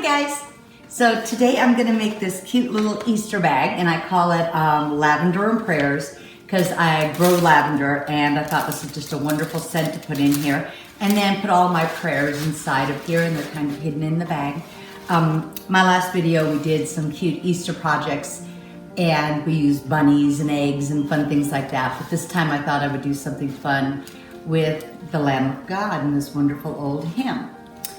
guys. So today I'm gonna make this cute little Easter bag, and I call it Lavender and Prayers because I grow lavender and I thought this was just a wonderful scent to put in here. And then put all my prayers inside of here, and they're kind of hidden in the bag. My last video we did some cute Easter projects and we used bunnies and eggs and fun things like that. But this time I thought I would do something fun with the Lamb of God and this wonderful old hymn.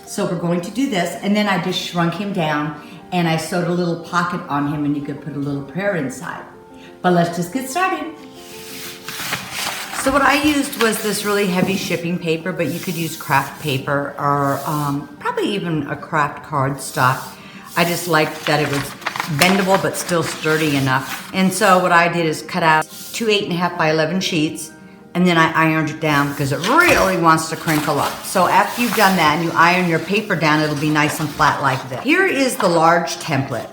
So we're going to do this, and then I just shrunk him down and I sewed a little pocket on him, and you could put a little prayer inside. But let's just get started. So what I used was this really heavy shipping paper, but you could use craft paper or probably even a craft cardstock. I just liked that it was bendable but still sturdy enough. And so what I did is cut out two 8.5 by 11 sheets, and then I ironed it down because it really wants to crinkle up. So after you've done that and you iron your paper down, it'll be nice and flat like this. Here is the large template.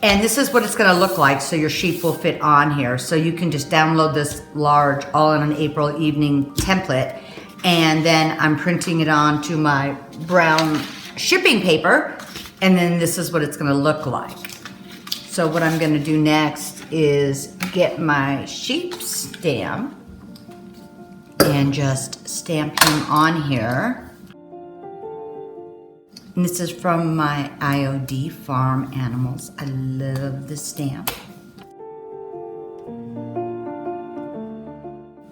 And this is what it's gonna look like, so your sheep will fit on here. So you can just download this large all in an April evening template, and then I'm printing it onto my brown shipping paper, and then this is what it's gonna look like. So what I'm gonna do next is get my sheep stamp and just stamp him on here. And this is from my IOD Farm Animals. I love this stamp.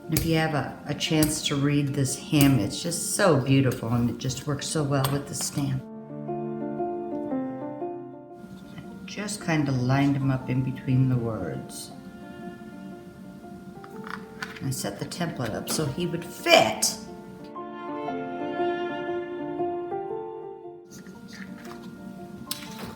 And if you have a chance to read this hymn, it's just so beautiful, and it just works so well with the stamp. I just kind of lined him up in between the words. I set the template up so he would fit.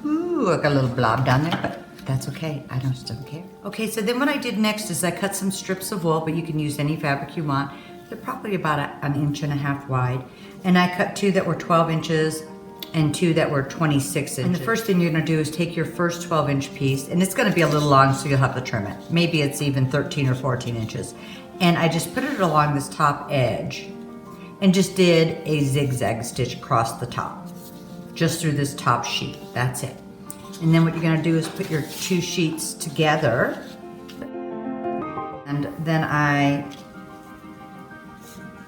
Ooh, I got a little blob down there, but that's okay. I just don't care. Okay, so then what I did next is I cut some strips of wool, but you can use any fabric you want. They're probably about an 1.5 inches wide. And I cut 2 that were 12 inches and 2 that were 26 inches. And the first thing you're gonna do is take your first 12-inch piece, and it's gonna be a little long, so you'll have to trim it. Maybe it's even 13 or 14 inches. And I just put it along this top edge and just did a zigzag stitch across the top, just through this top sheet. That's it. And then what you're gonna do is put your 2 sheets together, and then I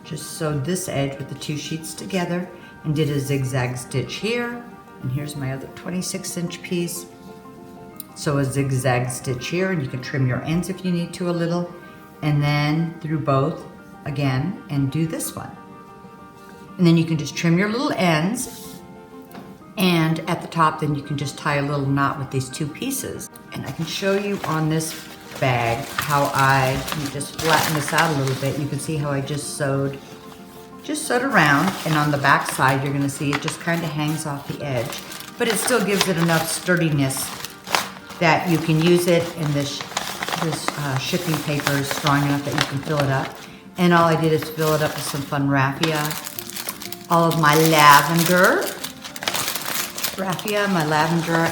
just sewed this edge with the 2 sheets together and did a zigzag stitch here, and here's my other 26-inch piece. So a zigzag stitch here, and you can trim your ends if you need to a little, and then through both again and do this one. And then you can just trim your little ends, and at the top then you can just tie a little knot with these 2 pieces. And I can show you on this bag how let me just flatten this out a little bit. You can see how I just sewed around, and on the back side you're gonna see it just kind of hangs off the edge, but it still gives it enough sturdiness that you can use it, and this shipping paper is strong enough that you can fill it up. And all I did is fill it up with some fun raffia, all of my lavender,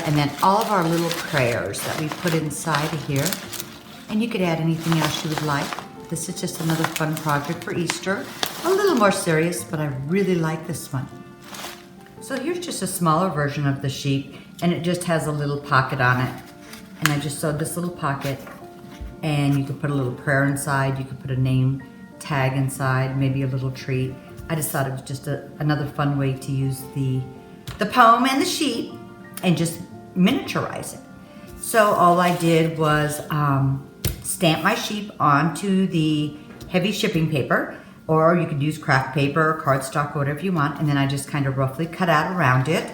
and then all of our little prayers that we put inside of here. And you could add anything else you would like. This is just another fun project for Easter. A little more serious, but I really like this one. So here's just a smaller version of the sheep, and it just has a little pocket on it. And I just sewed this little pocket, and you could put a little prayer inside, you could put a name tag inside, maybe a little treat. I just thought it was just another fun way to use the poem and the sheep and just miniaturize it. So all I did was stamp my sheep onto the heavy shipping paper, or you could use craft paper or cardstock or whatever you want, and then I just kind of roughly cut out around it.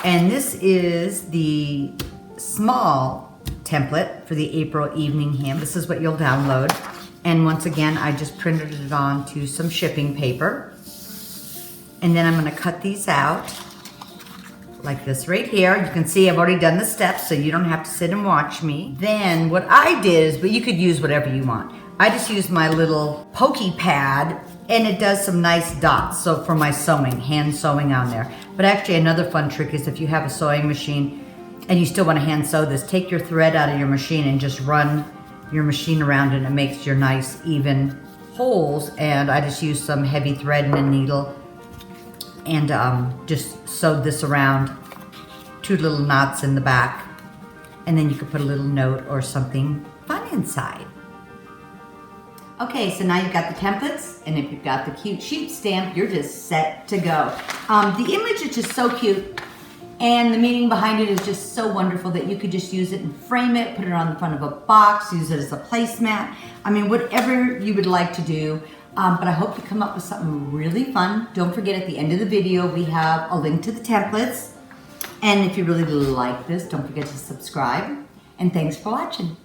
And this is the small template for the April evening hymn. This is what you'll download. And once again, I just printed it onto some shipping paper. And then I'm gonna cut these out like this right here. You can see I've already done the steps, so you don't have to sit and watch me. Then what I did is, but you could use whatever you want. I just used my little pokey pad, and it does some nice dots. So for my sewing, hand sewing on there. But actually another fun trick is if you have a sewing machine and you still want to hand sew this, take your thread out of your machine and just run your machine around, and it makes your nice even holes. And I just used some heavy thread and a needle and just sewed this around 2 little knots in the back. And then you could put a little note or something fun inside. Okay, so now you've got the templates, and if you've got the cute sheep stamp, you're just set to go. The image is just so cute, and the meaning behind it is just so wonderful that you could just use it and frame it, put it on the front of a box, use it as a placemat. I mean, whatever you would like to do. But I hope you come up with something really fun. Don't forget, at the end of the video, we have a link to the templates. And if you really like this, don't forget to subscribe. And thanks for watching.